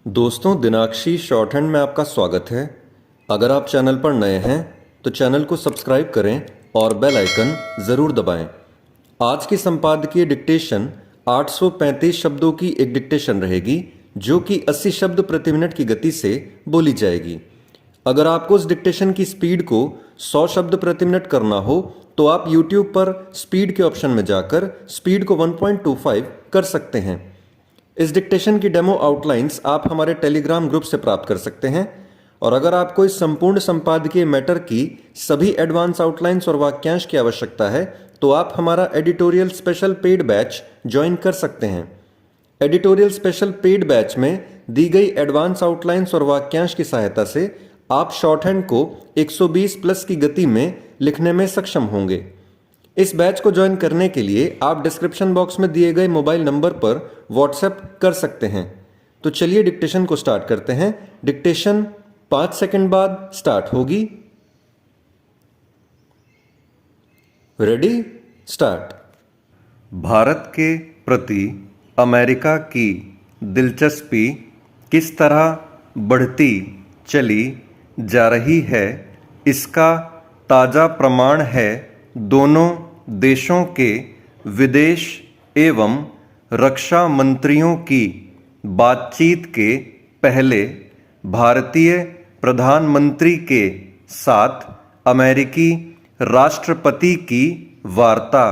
दोस्तों, दिनाक्षी short hand में आपका स्वागत है। अगर आप चैनल पर नए हैं तो चैनल को सब्सक्राइब करें और बेल आइकन ज़रूर दबाएं। आज की संपादकीय डिक्टेशन 835 शब्दों की एक डिक्टेशन रहेगी जो कि 80 शब्द प्रति मिनट की गति से बोली जाएगी। अगर आपको उस डिक्टेशन की स्पीड को 100 शब्द प्रति मिनट करना हो तो आप YouTube पर स्पीड के ऑप्शन में जाकर स्पीड को 1.25 कर सकते हैं। इस डिक्टेशन की डेमो आउटलाइंस आप हमारे टेलीग्राम ग्रुप से प्राप्त कर सकते हैं। और अगर आपको इस संपूर्ण संपादकीय मैटर की सभी एडवांस आउटलाइंस और वाक्यांश की आवश्यकता है तो आप हमारा editorial special paid batch join कर सकते हैं। एडिटोरियल स्पेशल पेड बैच में दी गई एडवांस आउटलाइंस और वाक्यांश की सहायता से आप शॉर्ट हैंड को 120 प्लस की गति में लिखने में सक्षम होंगे। इस बैच को ज्वाइन करने के लिए आप डिस्क्रिप्शन बॉक्स में दिए गए मोबाइल नंबर पर व्हाट्सएप कर सकते हैं। तो चलिए डिक्टेशन को स्टार्ट करते हैं। डिक्टेशन 5 सेकंड बाद स्टार्ट होगी। Ready, start. भारत के प्रति अमेरिका की दिलचस्पी किस तरह बढ़ती चली जा रही है, इसका ताज़ा प्रमाण है दोनों देशों के विदेश एवं रक्षा मंत्रियों की बातचीत के पहले भारतीय प्रधानमंत्री के साथ अमेरिकी राष्ट्रपति की वार्ता।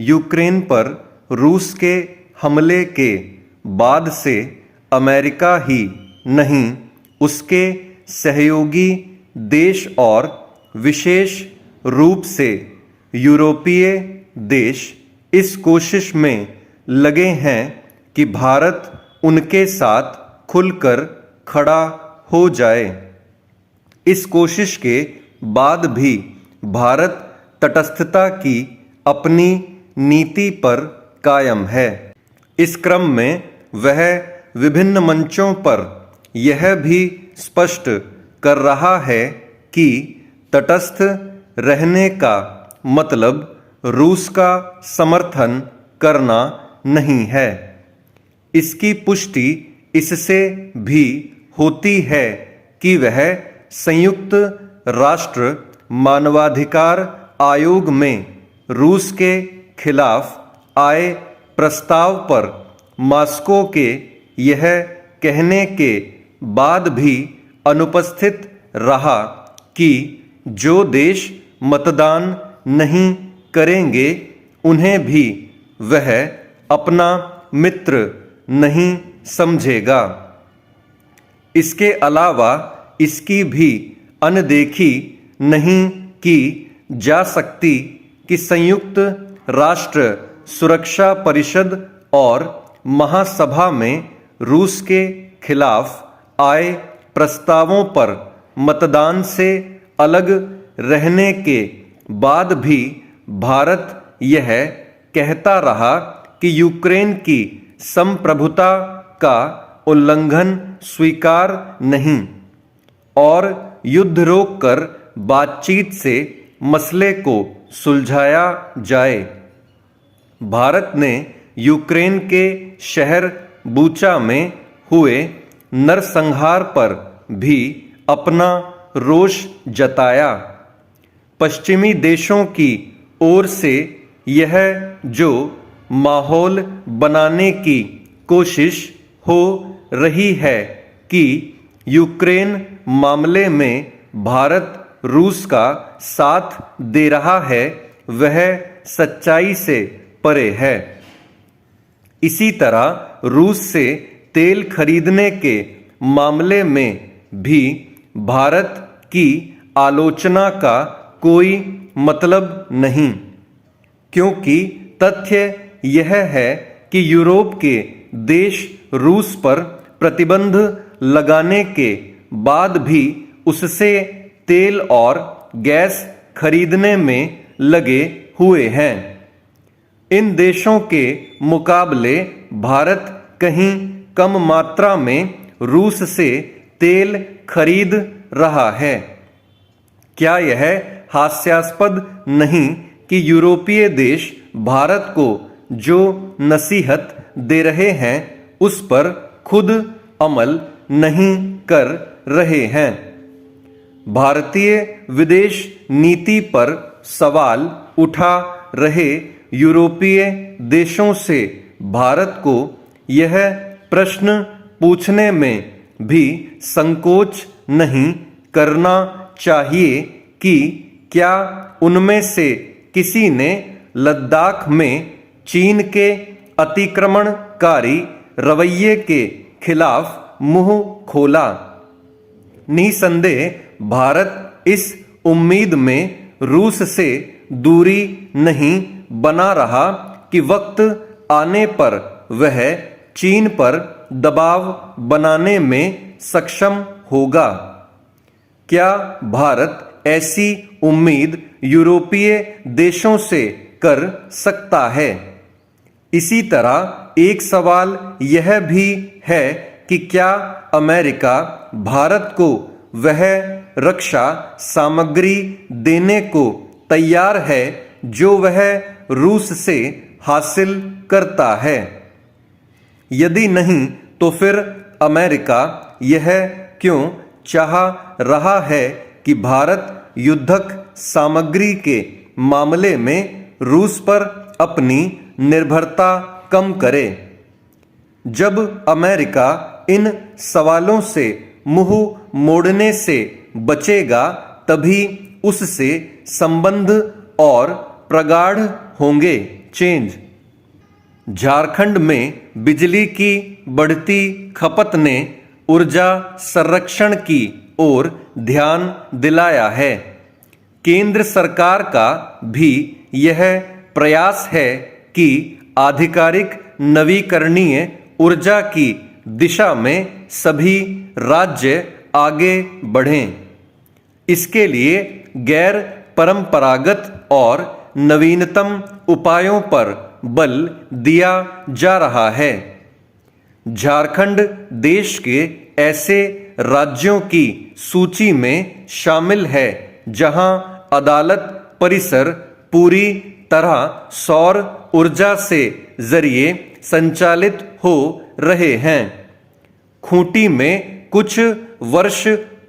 यूक्रेन पर रूस के हमले के बाद से अमेरिका ही नहीं, उसके सहयोगी देश और विशेष रूप से यूरोपीय देश इस कोशिश में लगे हैं कि भारत उनके साथ खुलकर खड़ा हो जाए। इस कोशिश के बाद भी भारत तटस्थता की अपनी नीति पर कायम है। इस क्रम में वह विभिन्न मंचों पर यह भी स्पष्ट कर रहा है कि तटस्थ रहने का मतलब रूस का समर्थन करना नहीं है। इसकी पुष्टि इससे भी होती है कि वह संयुक्त राष्ट्र मानवाधिकार आयोग में रूस के खिलाफ आए प्रस्ताव पर मॉस्को के यह कहने के बाद भी अनुपस्थित रहा कि जो देश मतदान नहीं करेंगे उन्हें भी वह अपना मित्र नहीं समझेगा। इसके अलावा इसकी भी अनदेखी नहीं की जा सकती कि संयुक्त राष्ट्र सुरक्षा परिषद और महासभा में रूस के खिलाफ आए प्रस्तावों पर मतदान से अलग रहने के बाद भी भारत यह कहता रहा कि यूक्रेन की संप्रभुता का उल्लंघन स्वीकार नहीं और युद्ध रोककर बातचीत से मसले को सुलझाया जाए। भारत ने यूक्रेन के शहर बूचा में हुए नरसंहार पर भी अपना रोष जताया। पश्चिमी देशों की ओर से यह जो माहौल बनाने की कोशिश हो रही है कि यूक्रेन मामले में भारत रूस का साथ दे रहा है, वह सच्चाई से परे है। इसी तरह रूस से तेल खरीदने के मामले में भी भारत की आलोचना का कोई मतलब नहीं, क्योंकि तथ्य यह है कि यूरोप के देश रूस पर प्रतिबंध लगाने के बाद भी उससे तेल और गैस खरीदने में लगे हुए हैं। इन देशों के मुकाबले भारत कहीं कम मात्रा में रूस से तेल खरीद रहा है। क्या यह हास्यास्पद नहीं कि यूरोपीय देश भारत को जो नसीहत दे रहे हैं उस पर खुद अमल नहीं कर रहे हैं। भारतीय विदेश नीति पर सवाल उठा रहे यूरोपीय देशों से भारत को यह प्रश्न पूछने में भी संकोच नहीं करना चाहिए कि क्या उनमें से किसी ने लद्दाख में चीन के अतिक्रमणकारी रवैये के खिलाफ मुंह खोला। निसंदेह भारत इस उम्मीद में रूस से दूरी नहीं बना रहा कि वक्त आने पर वह चीन पर दबाव बनाने में सक्षम होगा। क्या भारत ऐसी उम्मीद यूरोपीय देशों से कर सकता है? इसी तरह एक सवाल यह भी है कि क्या अमेरिका भारत को वह रक्षा सामग्री देने को तैयार है जो वह रूस से हासिल करता है? यदि नहीं तो फिर अमेरिका यह क्यों चाह रहा है कि भारत युद्धक सामग्री के मामले में रूस पर अपनी निर्भरता कम करे? जब अमेरिका इन सवालों से मुंह मोड़ने से बचेगा तभी उससे संबंध और प्रगाढ़ होंगे। चेंज। झारखंड में बिजली की बढ़ती खपत ने ऊर्जा संरक्षण की ओर ध्यान दिलाया है। केंद्र सरकार का भी यह प्रयास है कि आधिकारिक नवीकरणीय ऊर्जा की दिशा में सभी राज्य आगे बढ़ें। इसके लिए गैर परंपरागत और नवीनतम उपायों पर बल दिया जा रहा है। झारखंड देश के ऐसे राज्यों की सूची में शामिल है जहां अदालत परिसर पूरी तरह सौर ऊर्जा से जरिए संचालित हो रहे हैं। खूंटी में कुछ वर्ष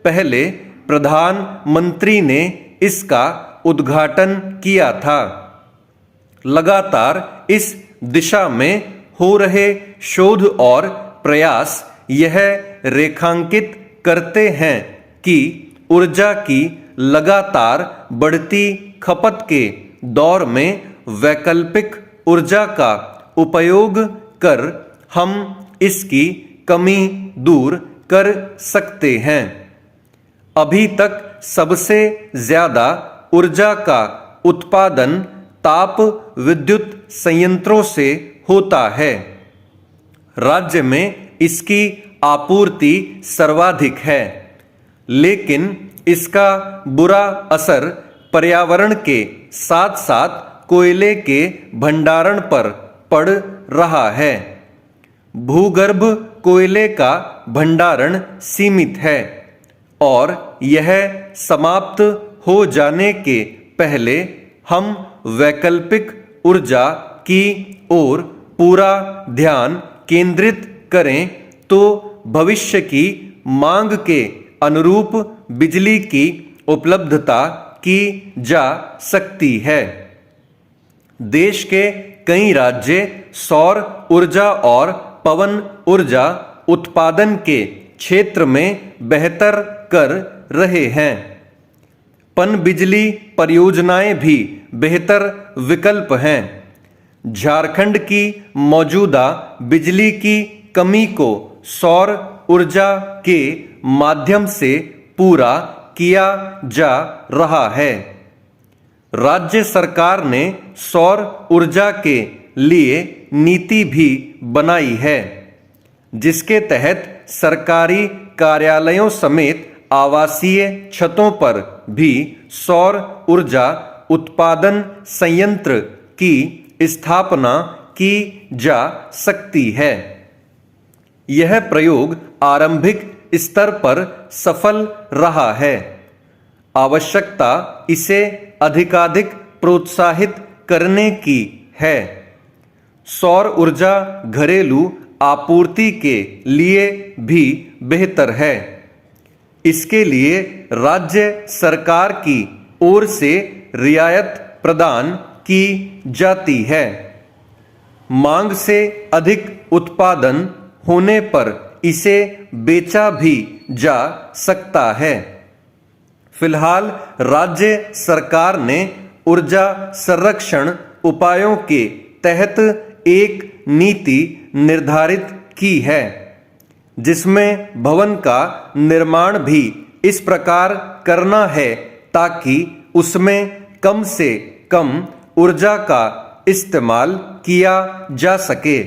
पहले प्रधानमंत्री ने इसका उद्घाटन किया था। लगातार इस दिशा में हो रहे शोध और प्रयास यह रेखांकित करते हैं कि ऊर्जा की लगातार बढ़ती खपत के दौर में वैकल्पिक ऊर्जा का उपयोग कर हम इसकी कमी दूर कर सकते हैं। अभी तक सबसे ज्यादा ऊर्जा का उत्पादन ताप विद्युत संयंत्रों से होता है। राज्य में इसकी आपूर्ति सर्वाधिक है, लेकिन इसका बुरा असर पर्यावरण के साथ साथ कोयले के भंडारण पर पड़ रहा है। भूगर्भ कोयले का भंडारण सीमित है और यह समाप्त हो जाने के पहले हम वैकल्पिक ऊर्जा की ओर पूरा ध्यान केंद्रित करें तो भविष्य की मांग के अनुरूप बिजली की उपलब्धता की जा सकती है। देश के कई राज्य सौर ऊर्जा और पवन ऊर्जा उत्पादन के क्षेत्र में बेहतर कर रहे हैं। पनबिजली परियोजनाएं भी बेहतर विकल्प हैं। झारखंड की मौजूदा बिजली की कमी को सौर ऊर्जा के माध्यम से पूरा किया जा रहा है। राज्य सरकार ने सौर ऊर्जा के लिए नीति भी बनाई है, जिसके तहत सरकारी कार्यालयों समेत आवासीय छतों पर भी सौर ऊर्जा उत्पादन संयंत्र की स्थापना की जा सकती है। यह प्रयोग आरंभिक स्तर पर सफल रहा है। आवश्यकता इसे अधिकाधिक प्रोत्साहित करने की है। सौर ऊर्जा घरेलू आपूर्ति के लिए भी बेहतर है। इसके लिए राज्य सरकार की ओर से रियायत प्रदान की जाती है। मांग से अधिक उत्पादन होने पर इसे बेचा भी जा सकता है। फिलहाल राज्य सरकार ने ऊर्जा संरक्षण उपायों के तहत एक नीति निर्धारित की है, जिसमें भवन का निर्माण भी इस प्रकार करना है ताकि उसमें कम से कम ऊर्जा का इस्तेमाल किया जा सके।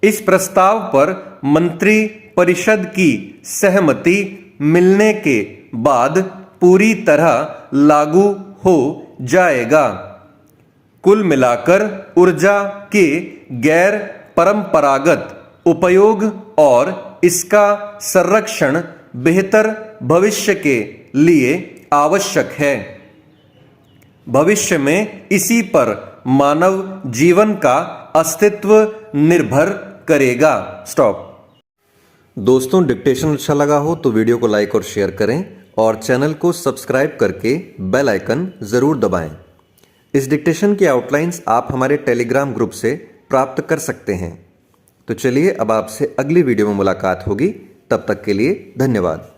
इस प्रस्ताव पर मंत्री परिषद की सहमति मिलने के बाद पूरी तरह लागू हो जाएगा। कुल मिलाकर ऊर्जा के गैर परंपरागत उपयोग और इसका संरक्षण बेहतर भविष्य के लिए आवश्यक है। भविष्य में इसी पर मानव जीवन का अस्तित्व निर्भर करेगा। स्टॉप। दोस्तों, डिक्टेशन अच्छा लगा हो तो वीडियो को लाइक और शेयर करें और चैनल को सब्सक्राइब करके बेल आइकन जरूर दबाएं। इस डिक्टेशन की आउटलाइंस आप हमारे टेलीग्राम ग्रुप से प्राप्त कर सकते हैं। तो चलिए अब आपसे अगली वीडियो में मुलाकात होगी। तब तक के लिए धन्यवाद।